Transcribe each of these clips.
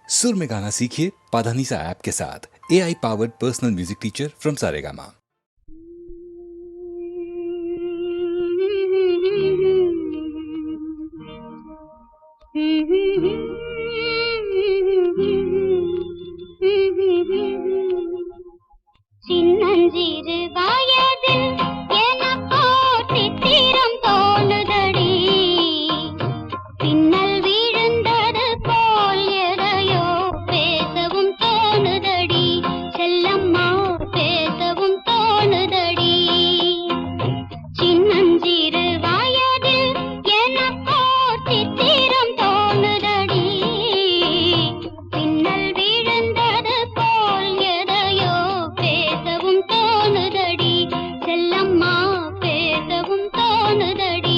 सुर में गाना सीखिए पाधानीसा ऐप के साथ। AI powered personal music teacher from Saregama. சின்னஞ்சிறு வயதில் எனக்கோ சித்திரம் தோணுதடி, பின்னல் விழுந்தது போல் எதையோ பேசவும் தோணுதடி, செல்லம்மா பேசவும் தோணுதடி. சின்னஞ்சிறு வயதில் எனக்கோ சித்திரம் தோணுதடி, பின்னல் விழுந்தது போல் எதையோ பேசவும் தோணுதடி, செல்லம்மா பேசவும் தோணுதடி.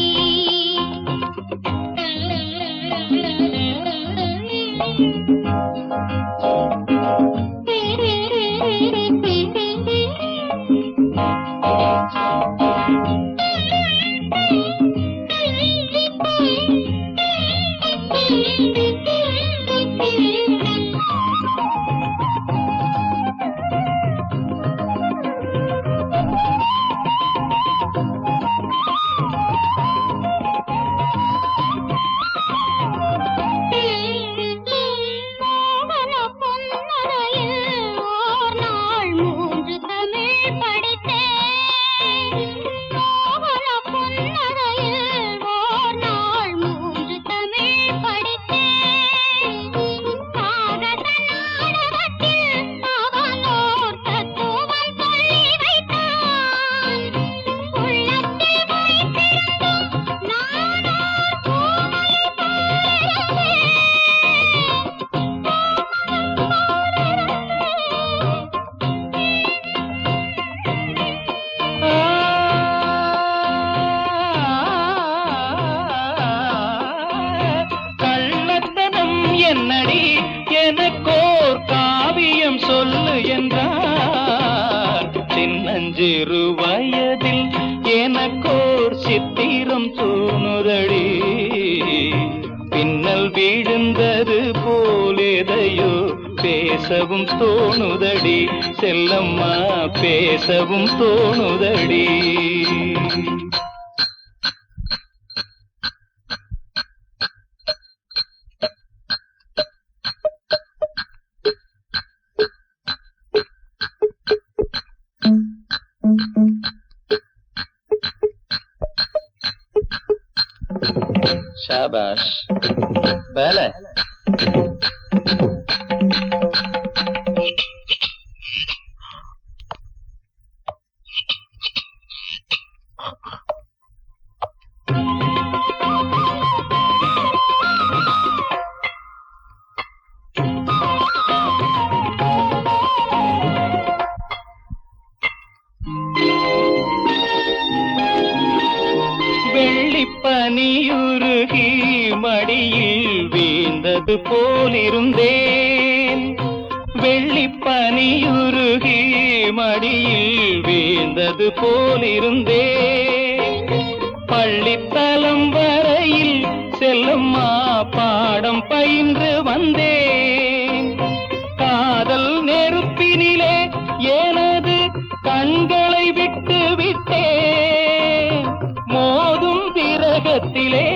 மோகன பொன்னரையில் ஓர் நாள் 3 தமிழ் படித்தேன். மோகன பொன்னரையில் ஓர் நாள் 3 தமிழ் படித்தேன். காகத நாடகத்தில் அவனோர் தத்துவம் சொல்லி வைத்தான். உள்ளத்தில் வைத்திருந்தும் நானோர் பூமலை போலிருந்தேன். கள்ளத்தனம் என்னடி எனக்கோர் காவியம் சொல்லு என்றார். சின்னஞ்சிறு வயதில் எனக்கோர் சித்திரம் தோணுதடி, பின்னல் விழுந்தது போலேதையோ பேசவும் தோணுதடி, செல்லம்மா பேசவும் தோணுதடி. शाबाश पहले வெள்ளிப்பனியுருகி மடியில் வீழ்ந்தது போலிருந்தேன். வெள்ளிப்பனியுருகி மடியில் வீழ்ந்தது போலிருந்தேன். பள்ளித்தலம் வரையில் செல்லம்மா பாடம் பயின்று வந்தேன். காதல் நெருப்பினிலே எனது கண்களை விட்டு விட்டேன். மோதும் விரகத்திலே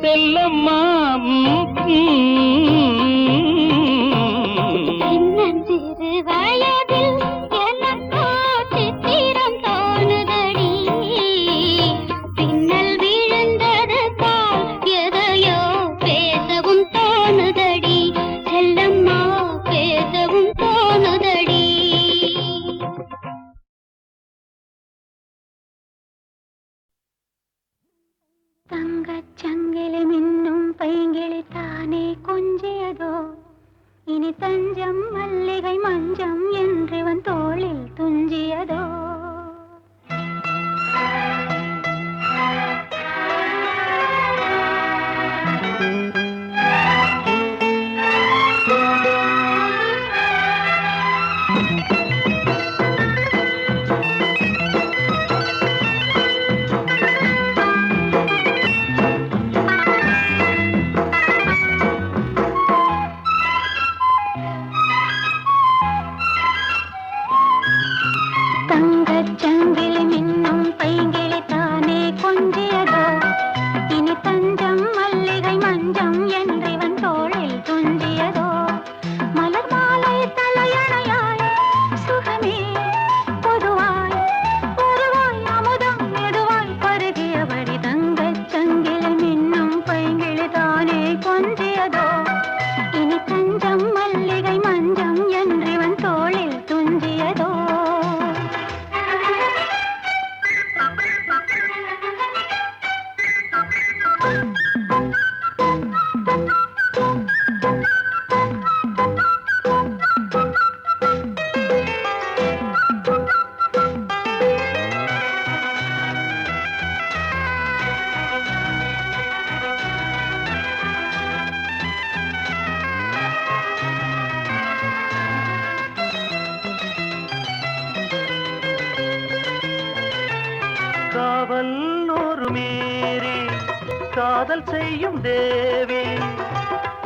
செல்லம்மா. சின்னஞ்சிறு வயதில் எனக்கோ சித்திரம் தோணுதடி, பின்னல் விழுந்தது போல் எதையோ பேசவும் தோணுதடி, செல்லம்மா பேசவும் தோணுதடி. தங்கச் சங்கிலி மின்னும் பைங்கிளி தானே கொஞ்சியதோ, இனி தஞ்சம் மல்லிகை மஞ்சம் என்றவன் தோளில் துஞ்சியதோ. காதல் செய்யும் தேவி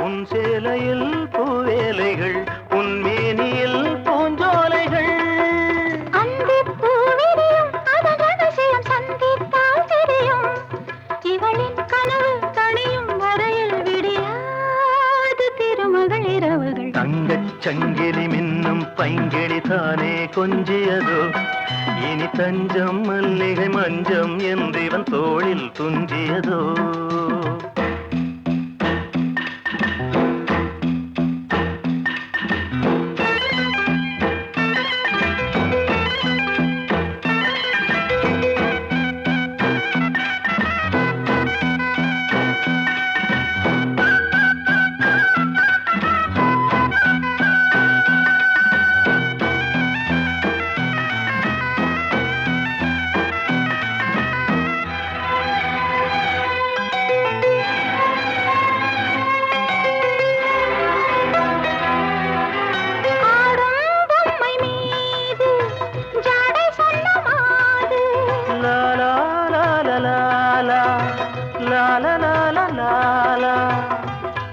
உன் சேலையில் பூவேலைகள் உன் மேனியில் பூஞ்சோலைகள் அந்தி பூவிரியும் அதன் ரகசியம் சந்தித்தால் தெரியும் இவளின் கனவு தனியும் வரையில் விடியாது திருமகள் இரவுகள் தங்கச் சங்கிலி மின்னும் பைங்கிளி தானே கொஞ்சியதோ இனி தஞ்சம் மல்லிகை மஞ்சம் என்றிவன் தோளில் துஞ்சியதோ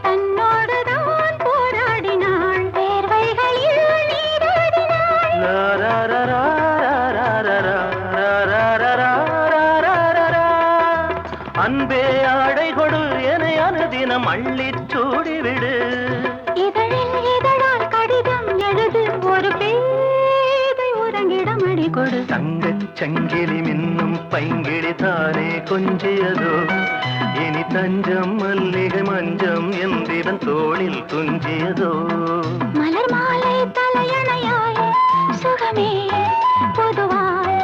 தன்னோடுதான் போராடினாள் வேர்வைகளில் நீராடினாள் அன்பே ஆடை கொடு என அனுதினம் அள்ளிச் சூடிவிடு இதழில் இதழால் கடிதம் எழுது ஒரு பேதை உறங்கிடம் அடி கொடு தங்கச் சங்கிலி மின்னும் பைங்கிளி தானே கொஞ்சியதோ இனி தஞ்சம் மல்லிகை மஞ்சம் என்றிவன் தோளில் துஞ்சியதோ மலர் மாலை தலையணையாய் சுகமே பொதுவாய்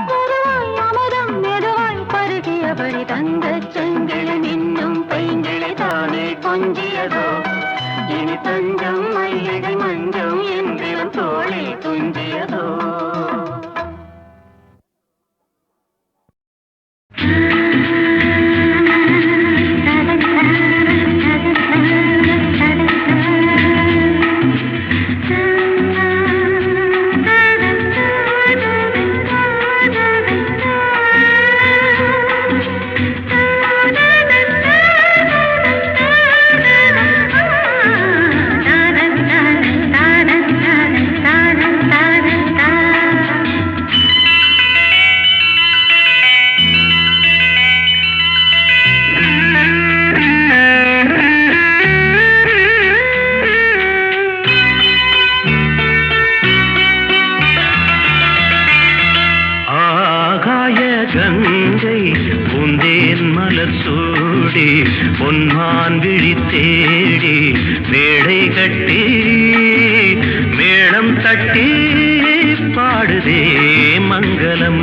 பொதுவாய் அமுதம் மெதுவாய் பருகியபடி தங்கச் சங்கிலி மின்னும் பைங்கிளி தானே கொஞ்சியதோ இனி தஞ்சம் மல்லிகை மஞ்சம் என்றிவன் தோளில் துஞ்சியதோ பொன்மான் விழி தேடி மேடை கட்டி மேளம் தட்டி பாடுதே மங்களம்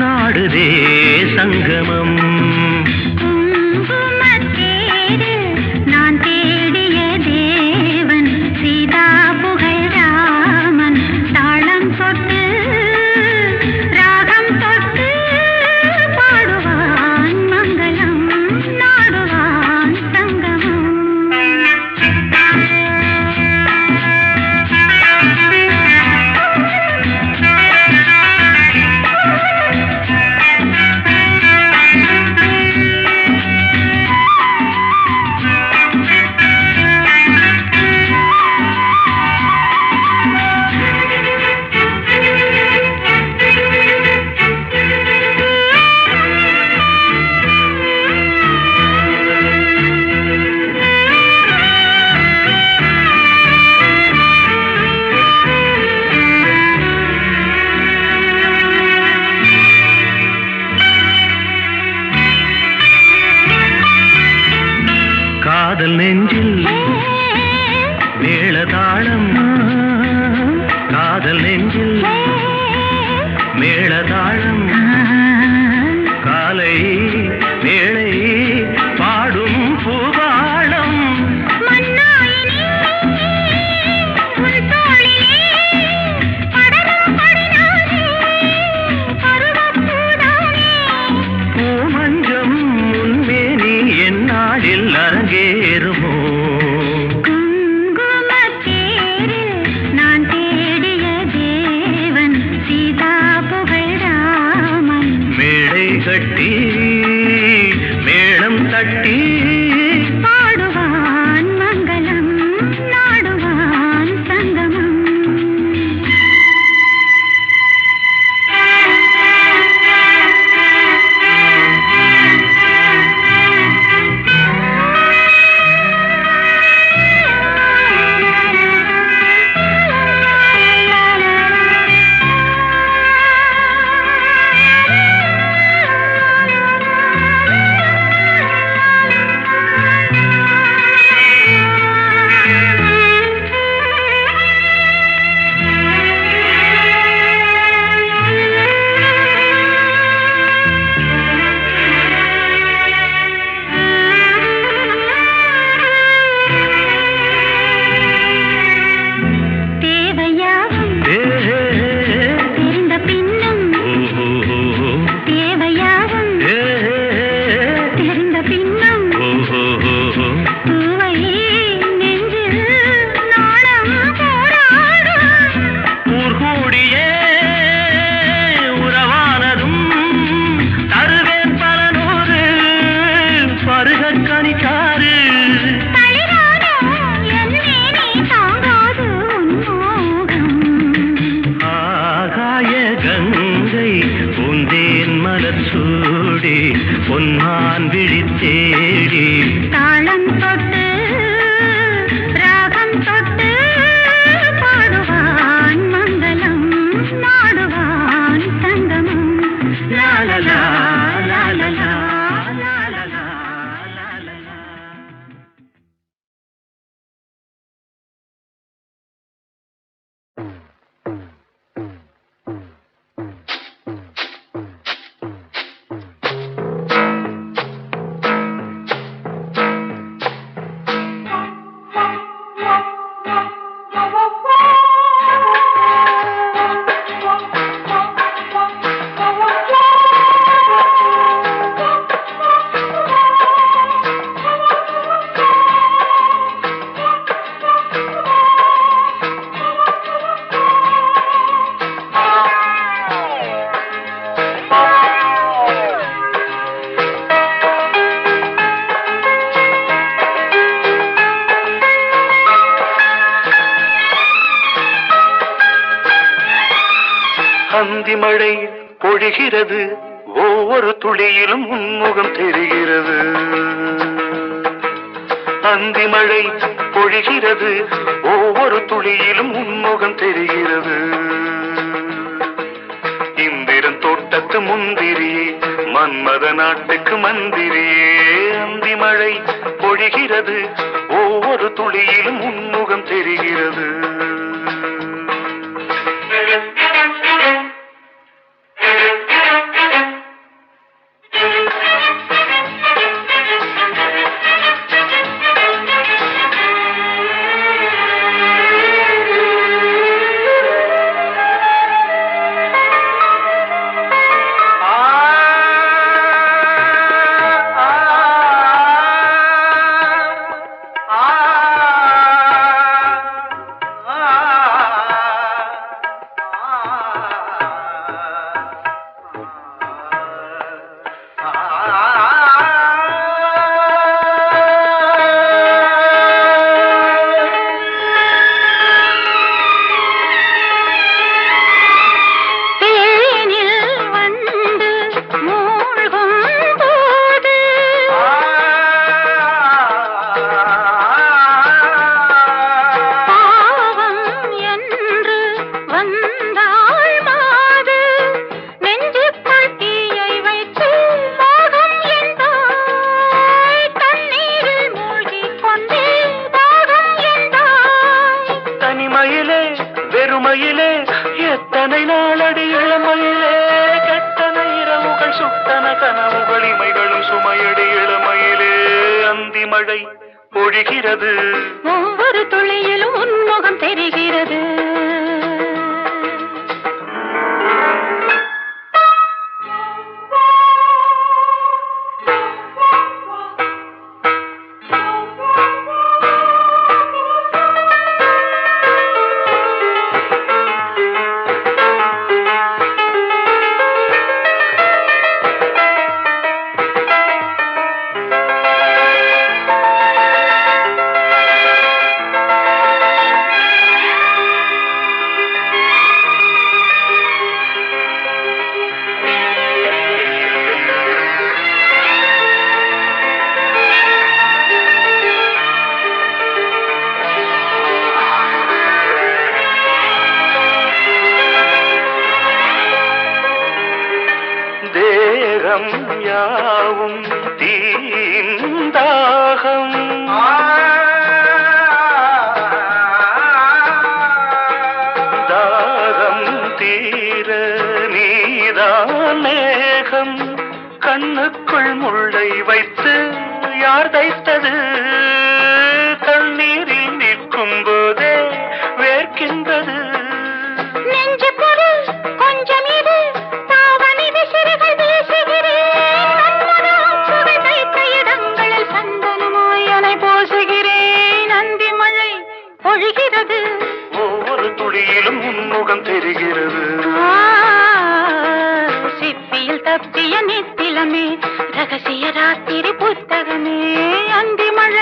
நாடுதே சங்கமம் நான் தேடிய தேவன் சீதா புகழ் ராமன் தாளம் தொட்டு ராகம் தொட்டு பாடுவான் மங்களம் நாடுவான் சங்கமம் காதல் நெஞ்சில் மேளதாளம் காதல் நெஞ்சில் மேளதாளம் காலை வேளை பாடும் பூபாளம் பூமஞ்சம் முன்மேனி என்னாளில் அரங்கேறுமோ நான் தேடிய தேவன் சீதா புகழ் ராமன் மேடை கட்டி மேளம் தட்டி யாரு ஆகாய கங்கை பூந்தேன் மலர் சூடி பொன்மான் விழித்தேடி தாளம் தொட்டு ராகம் தொட்டு பாடுவான் மங்களம் நாடுவான் சங்கமம் லாலலா லாலலா லாலலா லாலலா. அந்தி மழை பொழிகிறது ஒவ்வொரு துளியிலும் உன்முகம் தெரிகிறது அந்தி மழை பொழிகிறது ஒவ்வொரு துளியிலும் உன்முகம் தெரிகிறது இந்திரன் தோட்டத்து முந்திரியே மன்மத நாட்டுக்கு மந்திரியே அந்தி மழை பொழிகிறது ஒவ்வொரு துளியிலும் உன்முகம் தெரிகிறது வெறுமையிலே எத்தனை நாளடி இளமையிலே கெட்டன இரவுகள் சுட்டன கனவுகள் இமைகளும் சுமையடி இளமையிலே அந்தி மழை பொழிகிறது ஒவ்வொரு துளியிலும் உன்முகம் தெரிகிறது தேகம் யாவும் தீந்தாகம் தாகம் தீர நீதான் மேகம் கண்ணுக்குள் முள்ளை வைத்து யார் தைத்தது கண்ணீரில் நிற்கும் போதே வேர்க்கின்றது நெஞ்சு பொருள் கொஞ்சம் இது தாவணி விசிறிகள் வீசுகிறேன் சுவை தைத்த இடங்களில் சந்தனமாய் அலை போசுகிறேன் அந்தி மழை பொழிகிறது ஒவ்வொரு துளியிலும் உன்முகம் தெரிகிறது சிப்பியில் தப்பிய நித்திலமே ரகசிய ராத்திரி புத்தகமே அந்தி மழை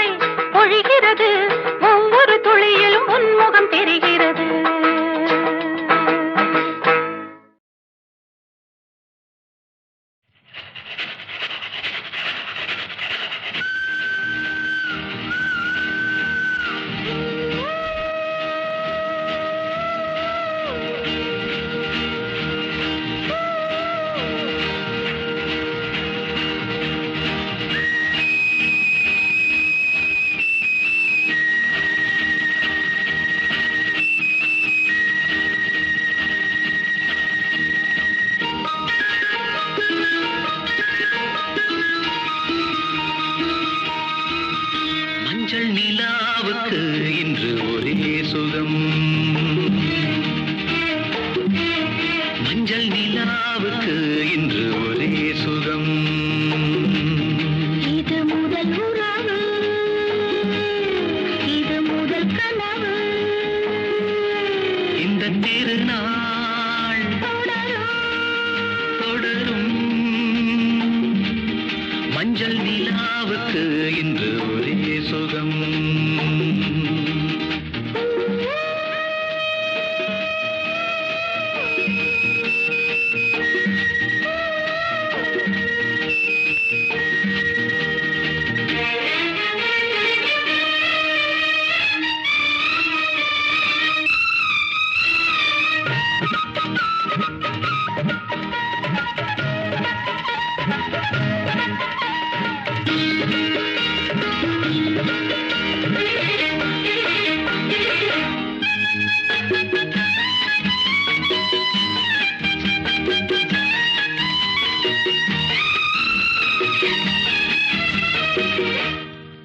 நிலாவுக்கு இன்று ஒரே சுகம். மஞ்சள் நிலாவுக்கு இன்று ஒரே சுகம். இது முதல் உறவு, இது முதல் கனவு. இந்த திருநாள் தொடரும். மஞ்சள் நிலாவுக்கு இன்று ஒரே சுகம்.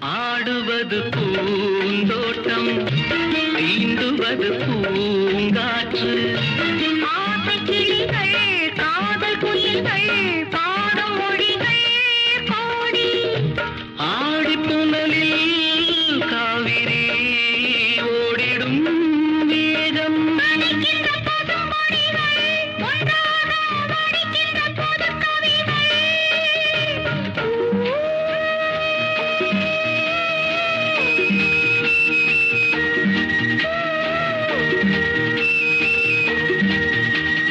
ஆடுவது பூந்தோட்டம், நீந்துவது பூங்காற்று. ஆசைக் கிளிகள், காதல் குயில்கள், பாடும் மொழிகள் கோடி. ஆடிப்புணலில் காவிரி ஓடிடும் மேகம். நனைக்கின்ற பசும்பொடிகள், ஒன்றாக வடிக்கின்ற புதுக்கவிகள்.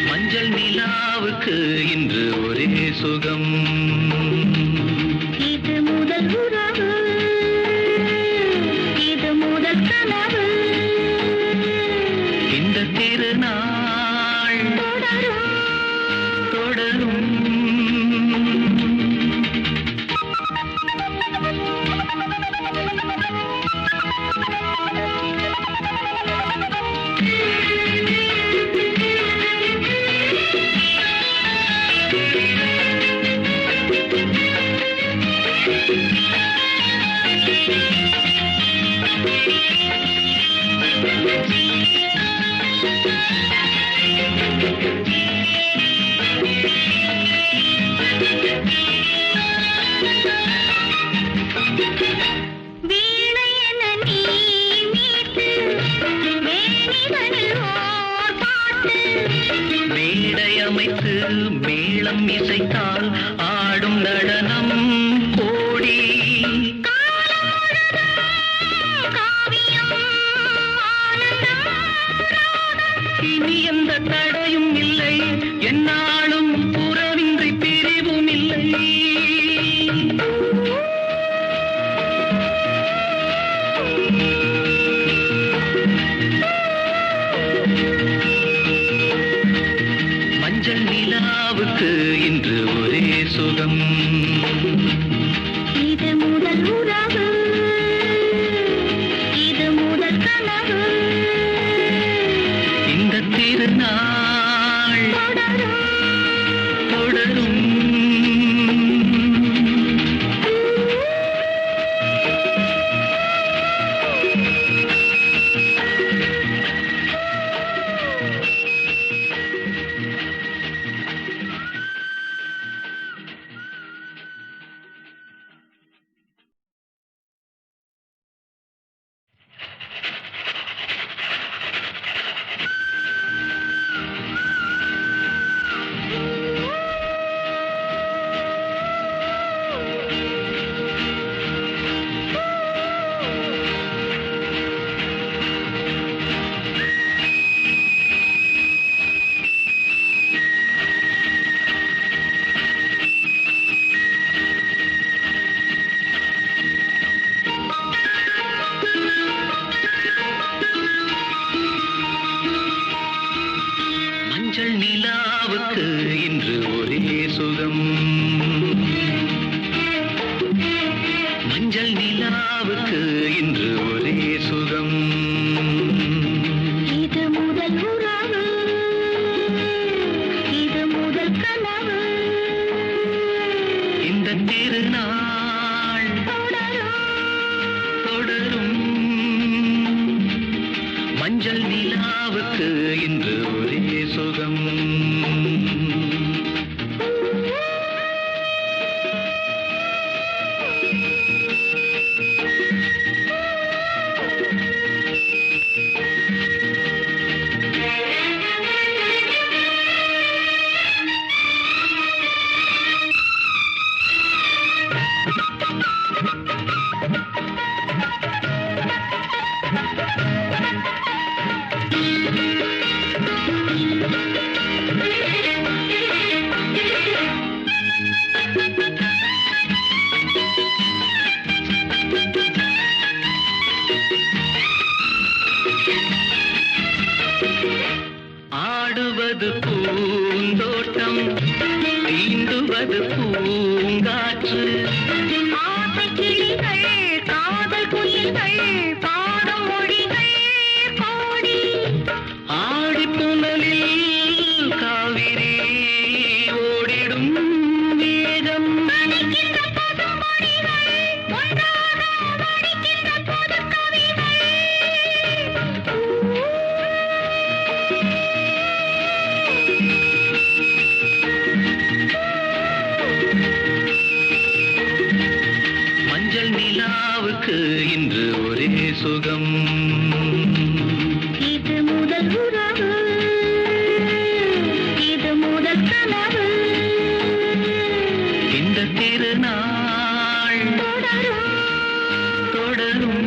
மஞ்சள் நிலாவுக்கு இன்று ஒரே சுகம். இது முதல் உறவு, இது முதல் கனவு. இந்த திருநாள் தொடரும். வீணை என நீ மீட்டு, மேனிதனில் ஓர் பாட்டு. மேடை அமைத்து மேளம் இசைத்தால் ஆடும் நடனம் கோடி. காவியம் ஆனந்தம். இனி எந்த தடையும் இல்லை, என்னாலும் உறவின்றி பிரிவும் இல்லை. மஞ்சள் நிலாவுக்கு இன்று ஒரே சுகம். இது முதல் உறவு, இது முதல் கனவு. இந்த திருநாள் தொடரும். மஞ்சள் நிலாவுக்கு இன்று ஒரே சுகம். மஞ்சள் நிலாவுக்கு இன்று ஒரே சுகம். இது முதல் உறவு, இது முதல் கனவு. இந்த திருநாள் தொடரும். மஞ்சள் நிலாவுக்கு இன்று ஒரே சுகம். ஆடுவது பூந்தோட்டம், தீண்டுவது பூங்காற்று. கிளிகள் காதல் குயில்கள் பாடும் மொழிகள் கோடி. ஆடிப்புணலில் காவிரி ஓடிடும் வேகம். நனைக்கின்ற பசும்பொடிகள் ஒன்றாக வடிக்கின்ற புதுக்கவிகள். மஞ்சள் நிலாவுக்கு இன்று ஒரே சுகம். இது முதல் உறவு, இது முதல் கனவு. இந்த திருநாள் தொடரும் தொடரும்.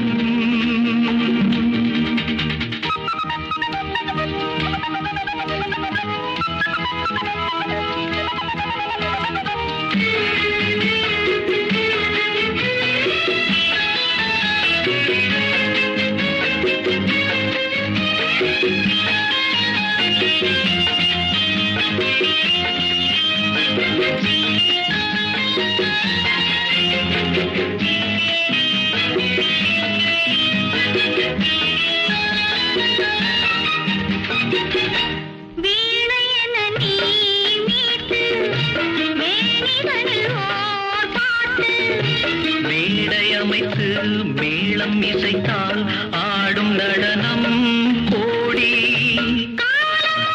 வீணை என நீ மீட்டு மேனிதனில் ஓர் பாட்டு. மேடை அமைத்து மேளம் இசைத்தால் ஆடும் நடனம் கோடி. காவியம்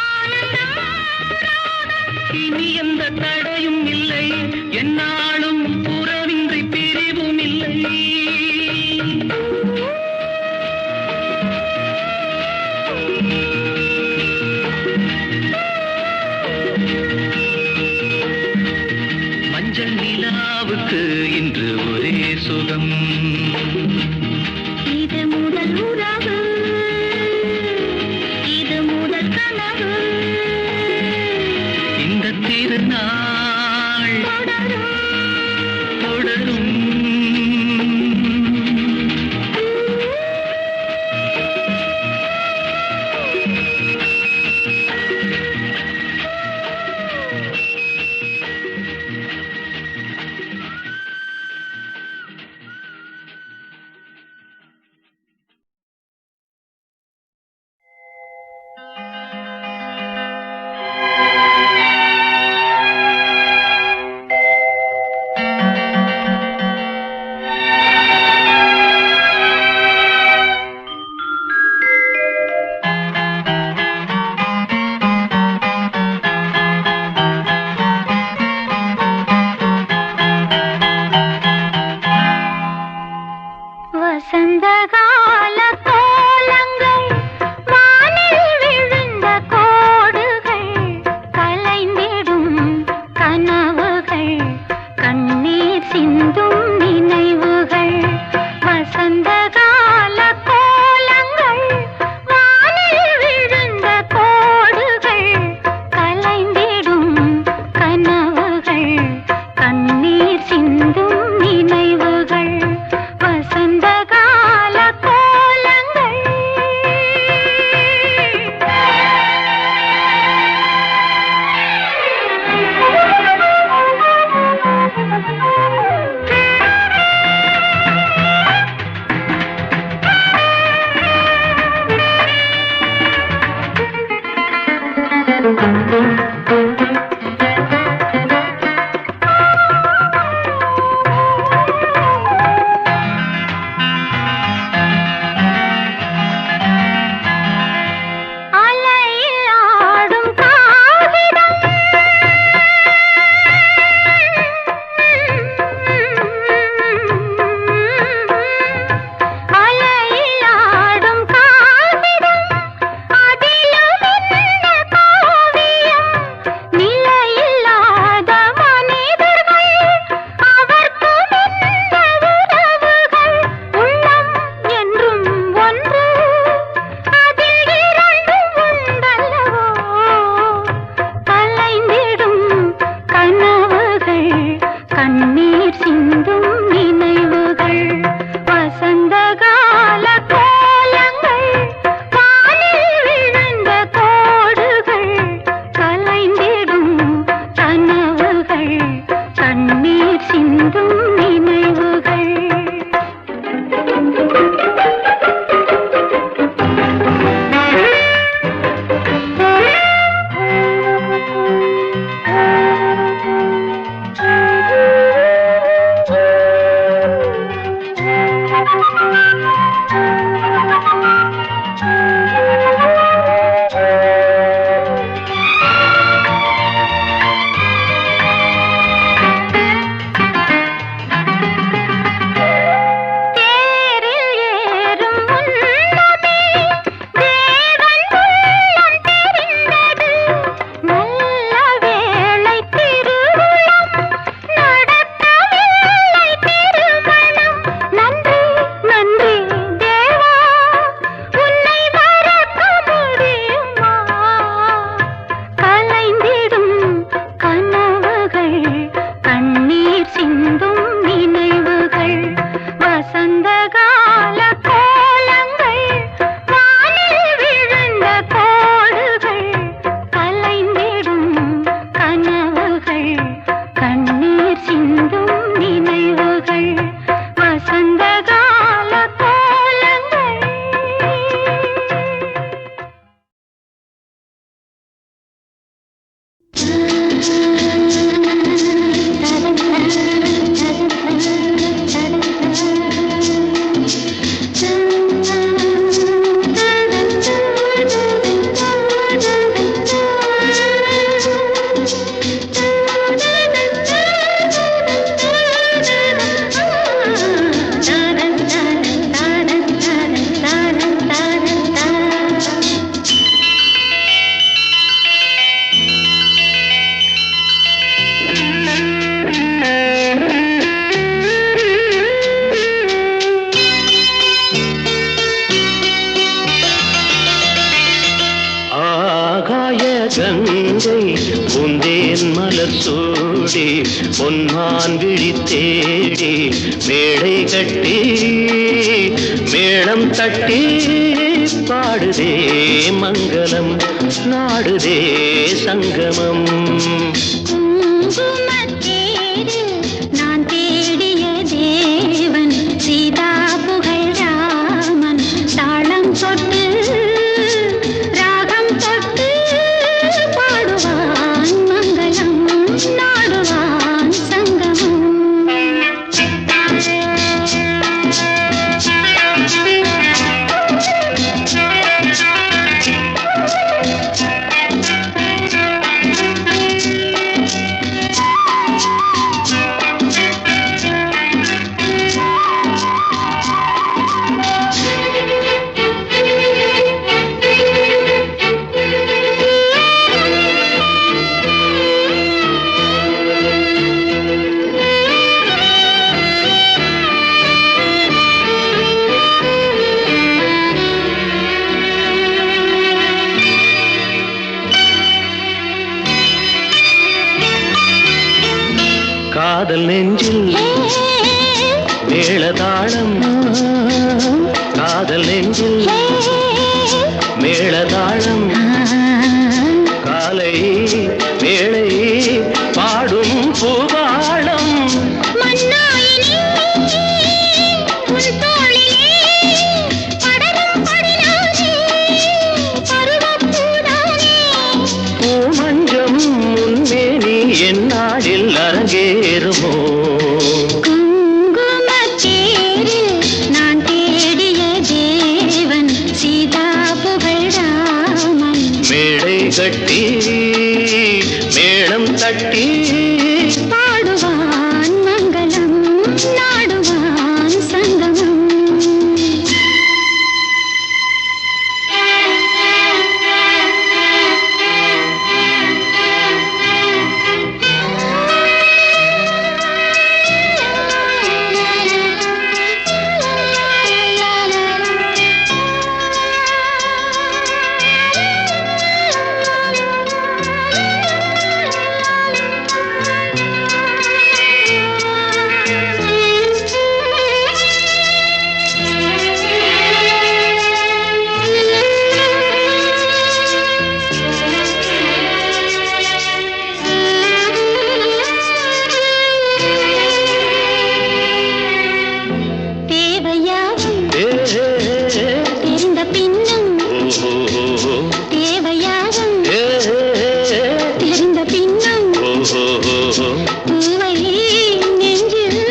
ஆனந்தம் இனி எந்த தடையும் இல்லை, என்னாலும் உறவின்றி பிரிவும் இல்லை. மஞ்சள் நிலாவுக்கு இன்று ஒரே சுகம். இது முதல் உறவு, இது முதல் கனவு. இந்த திருநாள் தொடரும் தொடரும். வசந்தகால கோலங்கள் வானில் விழுந்த கோடுகள் கலைந்திடும் கனவுகள் கண்ணீர் சிந்தும் நினைவுகள். வசந்தகால கோலங்கள் வானில் விழுந்த கோடுகள் கலைந்திடும் கனவுகள் கண்ணீர் சிந்தும் நினைவுகள். வசந்தகால கோலங்கள். சூடி பொன்மான் விழி தேடி மேடை கட்டி மேளம் தட்டி பாடுதே மங்களம் நாடுதே சங்கமம். குங்குமத்தேரில் நான் தேடிய தேவன் சீதா புகழ் ராமன் தாளம் தொட்டு ராகம் தொட்டு பாடுவான் மங்களம் நாடுவான் சங்கமம். காதல் நெஞ்சில் மேளதாளம் காதல் நெஞ்சில் மேளதாளம் காலை வேளை பாடும் பூபாளம். பூமஞ்சம் முன்மேனி என்னாடில் அரங்கேறுமோ? குங்குமத்தேரில் நான் தேடிய தேவன் சீதா புகழ் ராமன் மேடை கட்டி மேளம் தட்டி பாடுவான் மங்களம் நாடுவான் சங்கமம். தெரிந்த பின்னும் தேவையாகும் தெரிந்த பின்னும் பூவை நெஞ்சில்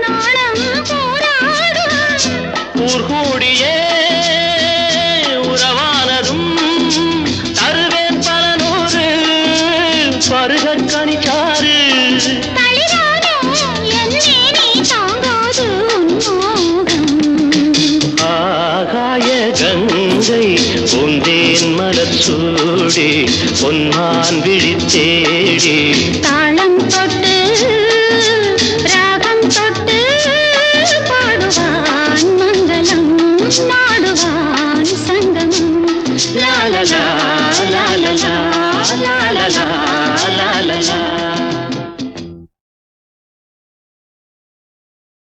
நாளம் போராடும். ஊர்கூடியே உறவானதும் தருவேன் பல நூறு பருகக் கனிச்சாறு. கங்கை பூந்தேன் மலர் சூடி பொன்மான் விழி தேடி தாளம் தொட்டு ராகம் தொட்டு பாடுவான் மங்களம் நாடுவான் சங்கமம். லா லா லா லா லா லா லா லா லா லா லா.